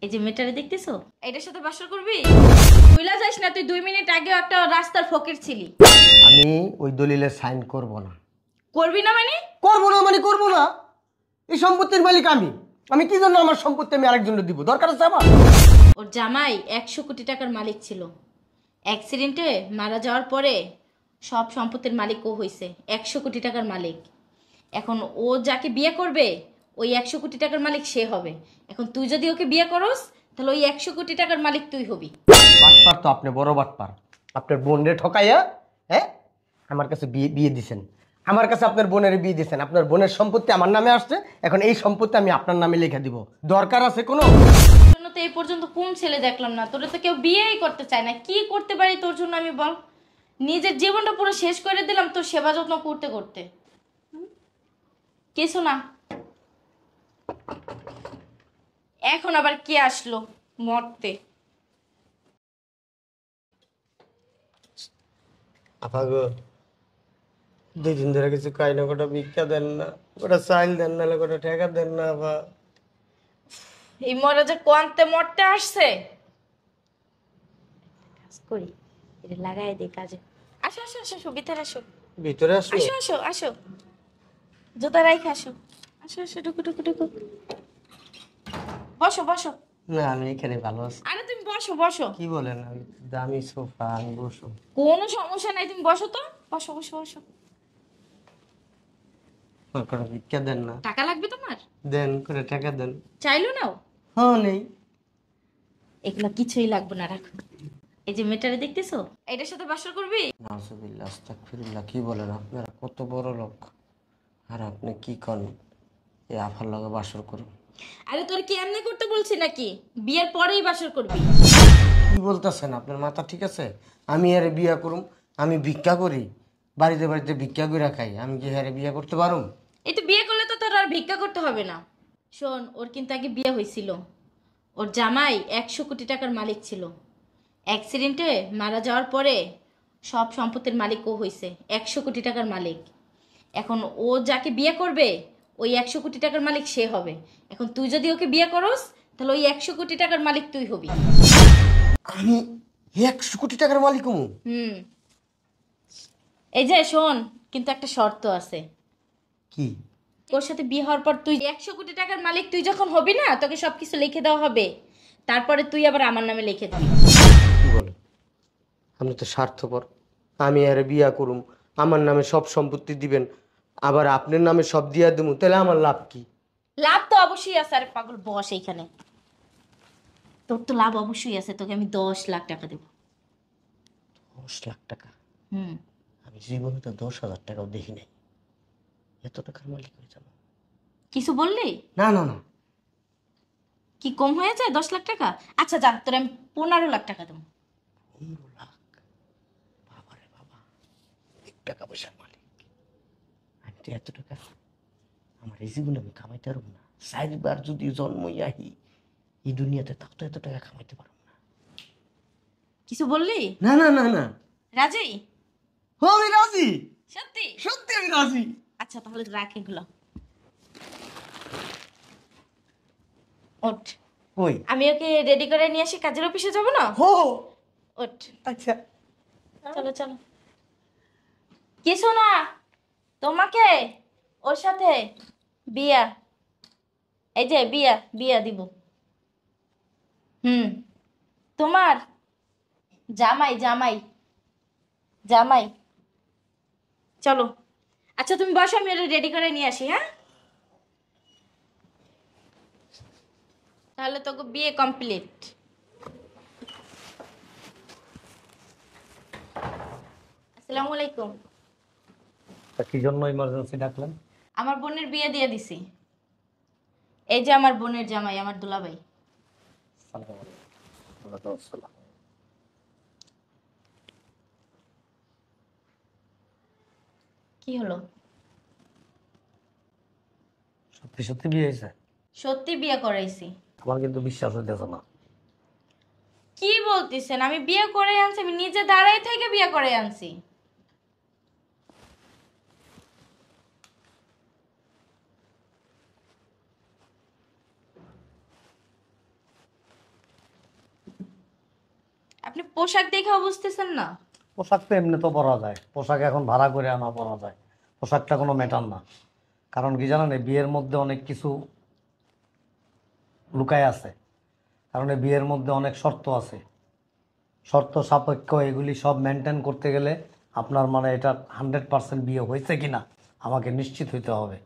এই যে মেয়েটারে দেখতেছো, এটার সাথে বাসর করবি? ভুলা যাস না, তুই 2 মিনিট আগেও একটা রাস্তার ফকির ছিলি। আমি ওই দলিলে সাইন করব না। করবি না মানে? করব না মানে করব না। এই সম্পত্তির মালিক আমি। আমি কি জন্য আমার সম্পত্তি আমি আরেকজনকে দিব? দরকার আছে আমার? ওর জামাই 100 কোটি টাকার মালিক ছিল। অ্যাক্সিডেন্টে মারা যাওয়ার পরে সব সম্পত্তির মালিক ও হয়েছে, 100 কোটি টাকার মালিক। এখন ও যাকে বিয়ে করবে ওই 100 কোটি টাকার মালিক সে হবে। এখন তুই যদি ওকে বিয়ে করস তাহলে ওই 100 কোটি টাকার মালিক তুই হবি। বাটপার তো আপনি, বড় বাটপার। আপনার বোনরে ঠকাইয়া, হ্যাঁ, আমার কাছে বিয়ে বিয়ে দিছেন। আমার কাছে আপনার বোনের বিয়ে দিছেন। আপনার বোনের সম্পত্তি আমার নামে আসছে, এখন এই সম্পত্তি আমি আপনার নামে লিখে দিব। দরকার আছে কোনো? জন্য তো এই পর্যন্ত কোন ছেলে দেখলাম না, তোরা তো কেউ বিয়েই করতে চায় না। কি করতে পারি তোর জন্য আমি বল? নিজের জীবনটা পুরো শেষ করে দিলাম তোর সেবা যত্ন করতে করতে। কিছু না। এখন আবার কে আসলো মরতে? আপা গো, 2 দিন ধরে কিছু খাই না, গোটা ভিক্ষা দেন না, গোটা চাইল দেন না, গোটা টাকা দেন না আপা। এই মরা যে কোয়ান্তে মরতে আসছে। কাজ করি, এটা লাগাই দিই কাজে। আসো আসো আসো আসো, ভিতরে আসো। ভিতরে আসো। আসো আসো আসো, জুতা রাইখে আসো। আসো আসো, ঢুকো ঢুকো ঢুকো। বসো বসো। না, আমি এখানে ভালো আছি। আরে তুমি বসো বসো। কি বলেন? আমি দামি সোফা, আমি বসো। কোনো সমস্যা নাই, তুমি বসো তো। বসো বসো বসো। করে ভিক্ষা দেন না। টাকা লাগবে তোমার? দেন, করে টাকা দেন। চাইলো নাও। হ্যাঁ, নেই। এগুলো কিছুই লাগবে না, রাখো। এই যে মেয়েটারে দেখতেছো, এটার সাথে বাসর করবি? নাউজুবিল্লাহ, আস্তাগফিরুল্লাহ। কি বলেন? আপনারা কত বড় লোক, আর আপনি কি করেন? এই আফার লগে বাসর করুন? আরে তোর কি এমনি করতে বলছি নাকি? বিয়ের পরেই বাসর করবি? কি বলতেছেন? আপনার মাথা ঠিক আছে? আমি আরে বিয়া করুম? আমি ভিক্ষা করি, বাড়িতে বাড়িতে ভিক্ষা করে খাই। আমি কি হারে বিয়া করতে পারুম? এই তো বিয়ে করলে তো তোর আর ভিক্ষা করতে হবে না। শোন, ওর কিন্তু আগে বিয়ে হয়েছিল। ওর জামাই 100 কোটি টাকার মালিক ছিল। অ্যাক্সিডেন্টে মারা যাওয়ার পরে সব সম্পত্তির মালিক ও হয়েছে, 100 কোটি টাকার মালিক। এখন ও যাকে বিয়ে করবে ওই 100 কোটি টাকার মালিক সে হবে। এখন তুই যদি ওকে বিয়ে করস তাহলে ওই 100 কোটি টাকার মালিক তুই হবি। আমি 100 কোটি টাকার মালিক হমু? হুম। এই যে শোন, কিন্তু একটা শর্ত আছে। কি? ওর সাথে বিয়ে হওয়ার পর তুই 100 কোটি টাকার মালিক তুই যখন হবি না, তোকে সবকিছু লিখে দেওয়া হবে। তারপরে তুই আবার আমার নামে লিখে দিবি। কি বলে? আপনি তো স্বার্থপর। আমি আরে বিয়া করুম, আমার নামে সব সম্পত্তি দিবেন, আবার আপনার নামে সব দিয়া দেবো, তাহলে আমার লাভ কি? লাভ তো অবশ্যই আছে। আরে পাগল, বস এইখানে। তোর তো লাভ অবশ্যই আছে, তোকে আমি 10 লাখ টাকা দেবো। 10 লাখ টাকা? হুম। আমি জীবনে তো 10,000 টাকাও দেখি নাই। এত টাকার মালিক হয়ে যাবো? কিছু বললি? না না না। কি কম হয়ে যায় 10 লাখ টাকা? আচ্ছা যা, তোর আমি 15 লাখ টাকা দেবো। 15 লাখ? বাবারে বাবা, অনেক টাকা পয়সার মালিক। আমি তো এত টাকা আমার এই জীবনে আমি কামাইতে পারবো না। 4বার যদি জন্মই আহি এই দুনিয়াতে, তাও তো এত টাকা কামাইতে পারবো না। কিছু বললি? না না না না। রাজি? ও, আমি রাজি। সত্যি? সত্যি আমি রাজি। আচ্ছা তাহলে রাখ এগুলো। ওঠ। কই? আমি ওকে রেডি করে নিয়ে আসি, কাজের অফিসে যাবো না? হো। ওঠ। আচ্ছা। চলো চলো। কিছু না, তোমাকে ওর সাথে বিয়া, এই যে বিয়া বিয়া দিব। হুম। তোমার জামাই জামাই জামাই। চলো। আচ্ছা তুমি বসো, আমি ওটা রেডি করে নিয়ে আসি। হ্যাঁ, তাহলে তোকে বিয়ে কমপ্লিট। আসসালামু আলাইকুম। কি জন্য ইমার্জেন্সি ডাকলেন? আমার বোনের বিয়ে দিয়ে দিছি। এই যে আমার বোনের জামাই, আমার দুলাভাই। কি হলো? সত্যি সত্যি বিয়ে হয়েছে? সত্যি বিয়ে করাইছি। আমার কিন্তু বিশ্বাস হইতেছে না। কি বলতেছেন? আমি বিয়ে করে আনছি, আমি নিজে দাঁড়াই থেকে বিয়ে করে আনছি। আপনি পোশাক দেখেও বুঝতেছেন না? পোশাক তো এমনি তো পরা যায়, পোশাক এখন ভাড়া করে আনা পরা যায়, পোশাকটা কোনো ম্যাটার না। কারণ কি জানেন, এই বিয়ের মধ্যে অনেক কিছু লুকায় আছে। কারণ এই বিয়ের মধ্যে অনেক শর্ত আছে, শর্ত সাপেক্ষ এগুলি সব মেনটেন করতে গেলে আপনার মানে এটা 100% বিয়ে হয়েছে কি না আমাকে নিশ্চিত হইতে হবে।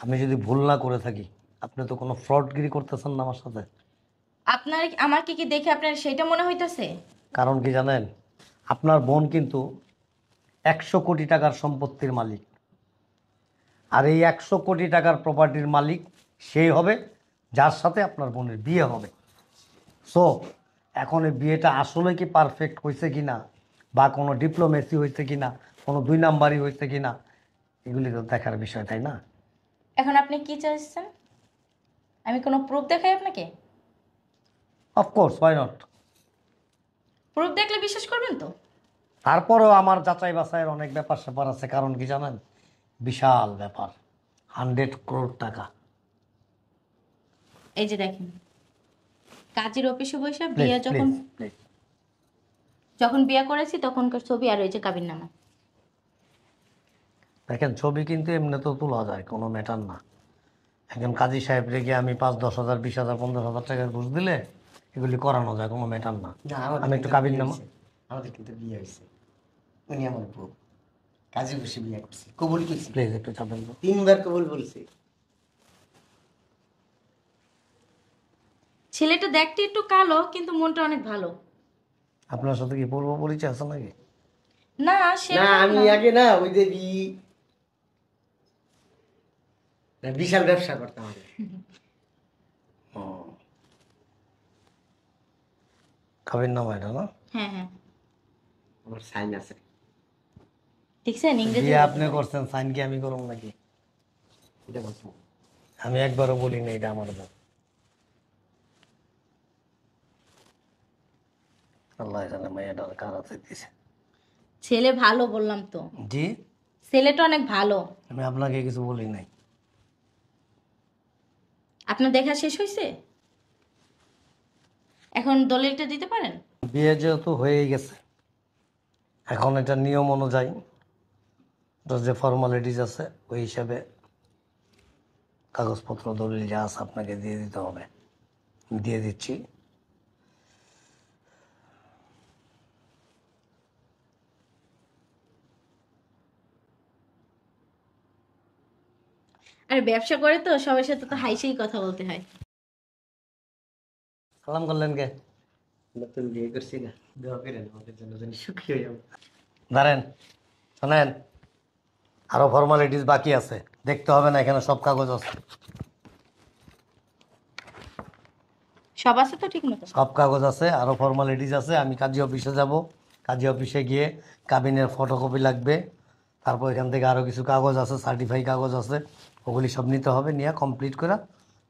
আমি যদি ভুল না করে থাকি, আপনি তো কোনো ফ্রডগিরি করতেছেন না আমার সাথে। আপনার আমাকে কি দেখে আপনার সেটা মনে হইতাছে? কারণ কি জানেন, আপনার বোন কিন্তু 100 কোটি টাকার সম্পত্তির মালিক। আর এই 100 কোটি টাকার প্রপার্টির মালিক সেই হবে যার সাথে আপনার বোনের বিয়ে হবে। সো এখন এই বিয়েটা আসলে কি পারফেক্ট হয়েছে কি না, বা কোনো ডিপ্লোমেসি হয়েছে কি না, কোনো 2 নাম্বারই হয়েছে কি না, এগুলি তো দেখার বিষয়, তাই না? এখন আপনি কি চাইছেন? আমি কোনো প্রুফ দেখাই আপনাকে? Of course, why not. প্রুফ দেখলে বিশ্বাস করবেন তো? তারপরেও আমার যাচাই বাছাইয়ের অনেক ব্যাপার স্যাপার আছে। কারণ কি জানেন, বিশাল ব্যাপার, 100 crore টাকা। এই যে দেখেন, কাজের অফিসে বসে Please, বিয়ে please, please। যখন বিয়ে করেছি তখনকার ছবি আর ওই যে কাবিননামা। দেখেন, ছবি কিন্তু এমনি তো তোলা যায়, কোনো ম্যাটার না। একজন কাজী সাহেব রেখে আমি 5-10 হাজার 20,000 15,000 টাকার ঘুষ দিলে এগুলি করানো যায়, কোনো ম্যাটার না। না, আমাদের আমি একটু কিন্তু কাবিন বিয়ে নামা। হইছে। আমাদের কিন্তু বিয়ে হয়েছে, উনি আমার বউ, কাজে বসে বিয়ে করছি, কবুল করছি, প্লিজ একটু চাপেন তো। 3বার কবুল বলছি। ছেলেটা দেখতে একটু কালো কিন্তু মনটা অনেক ভালো। আপনার সাথে কি পূর্ব পরিচয় আছে নাকি? না না, সেটা আমি না। আগে না ওই যে বিশাল ব্যবসা করতাম আগে। কাবিন নামা এটা না? হ্যাঁ হ্যাঁ, আমার সাইন আছে। দেখছেন ইংরেজি বিয়ে আপনি করছেন, সাইন কি আমি করুম নাকি? এটা বলছি আমি একবারও বলি না এটা আমার বোন। আল্লাহ জানে মেয়েটা কার হাতে দিয়েছে। ছেলে ভালো বললাম তো, জি, ছেলেটা অনেক ভালো। আমি আপনাকে কিছু বলি নাই। আপনার দেখা শেষ হয়েছে? এখন দলিলটা দিতে পারেন? বিয়ে যেহেতু হয়েই গেছে, এখন এটা নিয়ম অনুযায়ী ওটার যে ফর্মালিটিস আছে ওই হিসাবে কাগজপত্র দলিল যা আছে আপনাকে দিয়ে দিতে হবে। দিয়ে দিচ্ছি। আর ব্যবসা করে তো সবার সাথে তো হাইসেই কথা বলতে হয়। সালাম করলেন কে? নতুন বিয়ে করছি না, দোয়া করেন আমাদের জন্য যেন সুখী হয়ে যাবো। দাঁড়েন, শোনেন, আরো ফর্মালিটিস বাকি আছে, দেখতে হবে না? এখানে সব কাগজ আছে, সব আছে তো ঠিক মতো? সব কাগজ আছে, আরো ফর্মালিটিস আছে। আমি কাজী অফিসে যাব, কাজী অফিসে গিয়ে কাবিনের ফটোকপি লাগবে, তারপর এখান থেকে আরো কিছু কাগজ আছে, সার্টিফাই কাগজ আছে, ওগুলি সব নিতে হবে। নিয়ে কমপ্লিট করে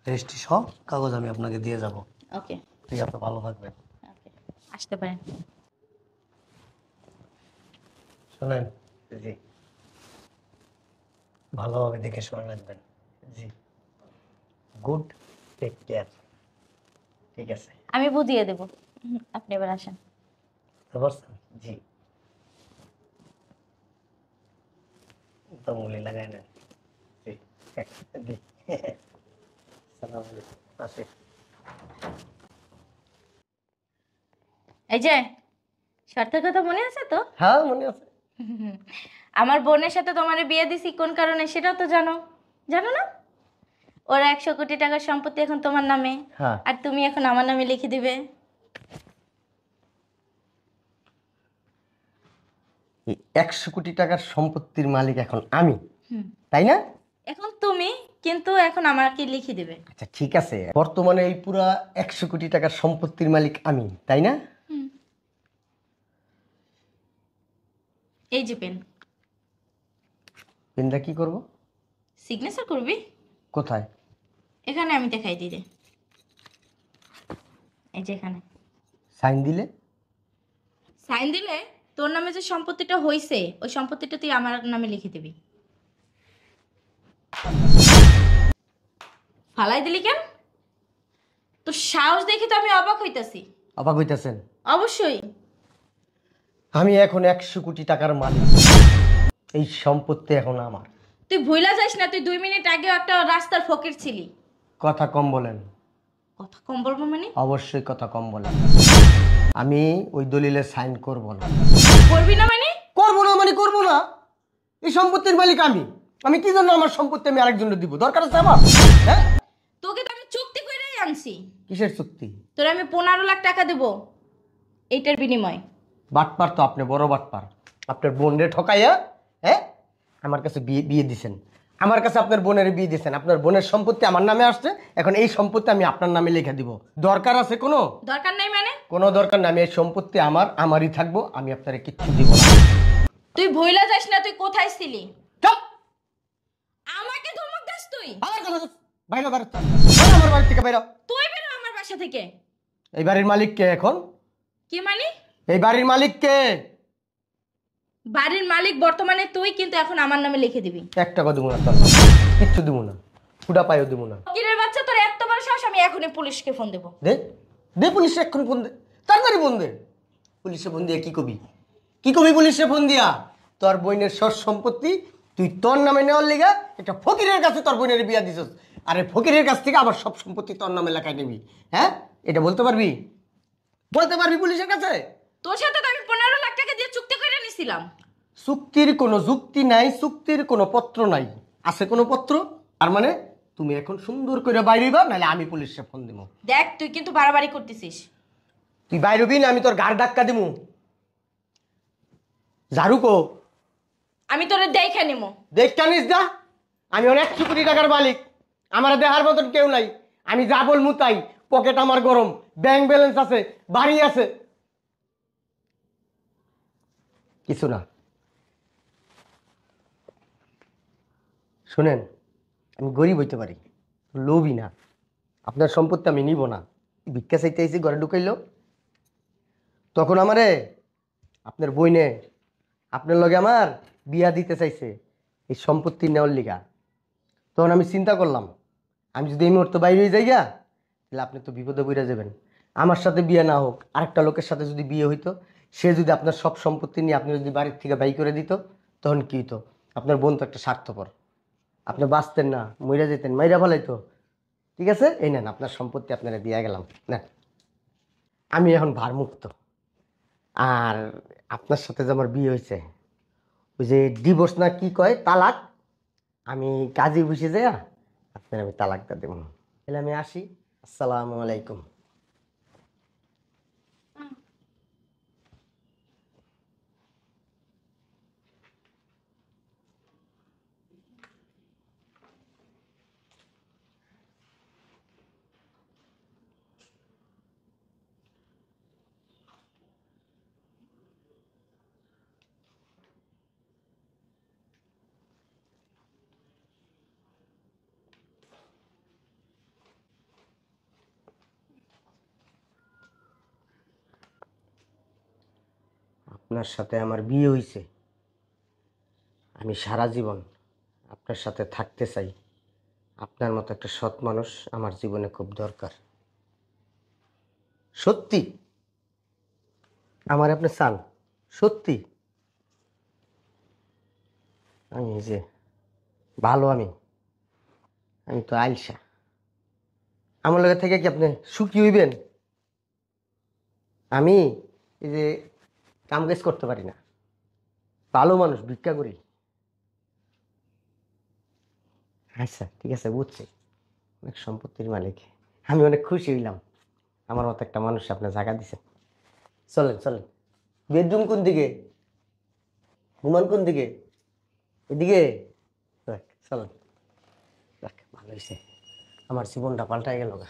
রেজিস্ট্রি সহ কাগজ আমি আপনাকে দিয়ে যাব। ওকে ঠিক আছে, ভালো থাকবেন। ওকে, আসতে পারেন। শোনেন, জি ভালোভাবে দেখে শুনে রাখবেন। জি, গুড, টেক কেয়ার। ঠিক আছে। আমি বুঝিয়ে দেবো, আপনি এবার আসেন। বুঝতে পারছেন? জি, তো মুলি লাগাই নেন। জি, জি। সালাম আলাইকুম। আসি। এই যে শর্তের কথা মনে আছে তো? হ্যাঁ, মনে আছে। আমার বোনের সাথে তোমার বিয়ে দিছি কোন কারণে সেটাও তো জানো, জানো না? ওর 100 কোটি টাকার সম্পত্তি এখন তোমার নামে, হ্যাঁ, আর তুমি এখন আমার নামে লিখে দিবে। এই 100 কোটি টাকার সম্পত্তির মালিক এখন আমি, হুম। তাই না? এখন তুমি কিন্তু এখন আমাকে লিখে দিবে। আচ্ছা ঠিক আছে, বর্তমানে এই পুরা 100 কোটি টাকার সম্পত্তির মালিক আমি, তাই না? হুম। এই যে পেন, পেনটা কি করব? সিগনেচার করবি কোথায়? এখানে, আমি দেখাই দিই রে, এই যে এখানে সাইন দিলে? সাইন দিলে তোর নামে যে সম্পত্তিটা হইছে ওই সম্পত্তিটা তুই আমার নামে লিখে দিবি। ফালাই দিলি কেন? তো সাহস দেখে তো আমি অবাক হইতাছি। অবাক হইতেছেন? অবশ্যই। আমি এখন 100 কোটি টাকার মালিক। এই সম্পত্তি এখন আমার। তুই ভুলা যাস না, তুই 2 মিনিট আগেও একটা রাস্তার ফকির ছিলি। কথা কম বলেন। কথা কম বলবো মানে? অবশ্যই কথা কম বলেন। আমি ওই দলিলে সাইন করব না। করবি না মানে? করব না মানে করব না। এই সম্পত্তির মালিক আমি। আমি কি জন্য আমার সম্পত্তি আমি আরেকজনের দিব? দরকার আছে আমার? হ্যাঁ, তোকে তো আমি চুক্তি করেই আনছি। কিসের চুক্তি? তোর আমি 15 লাখ টাকা দেব এইটার বিনিময়। বাটপার তো আপনি, বড় বাটপার। আপনার বোনরে ঠকাইয়া, হ্যাঁ, আমার কাছে বিয়ে বিয়ে দিছেন। আমার কাছে আপনার বোনের বিয়ে দিছেন। আপনার বোনের সম্পত্তি আমার নামে আসছে, এখন এই সম্পত্তি আমি আপনার নামে লিখে দিব। দরকার আছে কোনো? দরকার নাই মানে? কোনো দরকার না। আমি এই সম্পত্তি আমারই থাকবো। আমি আপনারে কিচ্ছু দিব না। তুই ভুলা যাস না তুই কোথায় ছিলি। চুপ! আমাকে ধমক দাস তুই? আমার কথা শোন। বাইরে বাইরে তো। বাইরে আমার বাড়ি থেকে বাইরে। তুই বেরো আমার বাসা থেকে। এই বাড়ির মালিক কে এখন? কি মানে? এই বাড়ির মালিক কে? বাড়ির মালিক বর্তমানে তুই, কিন্তু এখন আমার নামে লিখে দিবি। 1 টাকা দিব না তোর। কিচ্ছু দিব না। ফুটা পাইও দিব না। ফকিরের বাচ্চা, তোর এত বড় সাহস! আমি এখনই পুলিশকে ফোন দেব। দে দে, পুলিশে এক্ষুনি ফোন দে। তাড়াতাড়ি ফোন দে। পুলিশে ফোন দিয়া কি কবি? কি কবি পুলিশে ফোন দিয়া? তোর বোনের সব সম্পত্তি তুই তোর নামে নেওয়ার লিগা একটা ফকিরের কাছে তোর বোনের বিয়া দিছস। আরে ফকিরের কাছ থেকে আবার সব সম্পত্তি তোর নামে লেখায় নিবি? হ্যাঁ, এটা বলতে পারবি? বলতে পারবি পুলিশের কাছে? তোর সাথে তো আমি 15 লাখ টাকা দিয়ে চুক্তি করে নিছিলাম। চুক্তির কোনো যুক্তি নাই, চুক্তির কোনো পত্র নাই। আছে কোনো পত্র? আর মানে তুমি এখন সুন্দর করে বাইরেবা, নাহলে আমি পুলিশে ফোন দিব। দেখ, তুই কিন্তু বাড়াবাড়ি করতেছিস। তুই বাইরবি না, আমি তোর গাড় ধাক্কা দিমু। ঝাড়ুকো আমি তোরে দেখে নেবো। দেখ কানিস দা। আমি অনেক 100 কোটি টাকার মালিক। আমার দেহার মতন কেউ নাই। আমি যা বলমু তাই। পকেট আমার গরম, ব্যাংক ব্যালেন্স আছে, বাড়ি আছে। কিছু না। শুনেন, আমি গরিব হইতে পারি, লোভী না। আপনার সম্পত্তি আমি নিব না। ভিক্ষা চাইতে আইছি, ঘরে ঢুকাইলো। তখন আমারে আপনার বইনে আপনার লগে আমার বিয়া দিতে চাইছে এই সম্পত্তি নেওয়ার লিগা। তখন আমি চিন্তা করলাম, আমি যদি এই মুহূর্তে বাইরে হয়ে যাই গা, তাহলে আপনি তো বিপদে পড়ে যাবেন। আমার সাথে বিয়ে না হোক, আরেকটা লোকের সাথে যদি বিয়ে হইতো, সে যদি আপনার সব সম্পত্তি নিয়ে আপনি যদি বাড়ির থেকে বাই করে দিত, তখন কি হইতো? আপনার বোন তো একটা স্বার্থপর। আপনি বাঁচতেন না, মইরা যেতেন, মাইরা ফেলাইতো। ঠিক আছে, এই নেন আপনার সম্পত্তি, আপনারা দিয়ে গেলাম না। আমি এখন ভারমুক্ত। আর আপনার সাথে যে আমার বিয়ে হয়েছে, ওই যে ডিভোর্স না কি কয়, তালাক, আমি কাজে বসে যাই, আপনার আমি তালাকটা দেব। তাহলে আমি আসি। আসসালামু আলাইকুম। আপনার সাথে আমার বিয়ে হয়েছে, আমি সারা জীবন আপনার সাথে থাকতে চাই। আপনার মতো একটা সৎ মানুষ আমার জীবনে খুব দরকার। সত্যি আমার আপনি চান? সত্যি? আমি এই যে ভালো, আমি আমি তো আইলসা। আমার লগে থেকে কি আপনি সুখী হইবেন? আমি এই যে কাম কাজ করতে পারি না, ভালো মানুষ, ভিক্ষা করি। আচ্ছা ঠিক আছে, বুঝছি, অনেক সম্পত্তির মালিক। আমি অনেক খুশি হইলাম, আমার মতো একটা মানুষ আপনি জায়গা দিছেন। চলেন চলেন। বেডরুম কোন দিকে? ঘুমান কোন দিকে? এদিকে? দেখ চলেন। দেখ ভালো হয়েছে, আমার জীবনটা পাল্টাই গেল গা।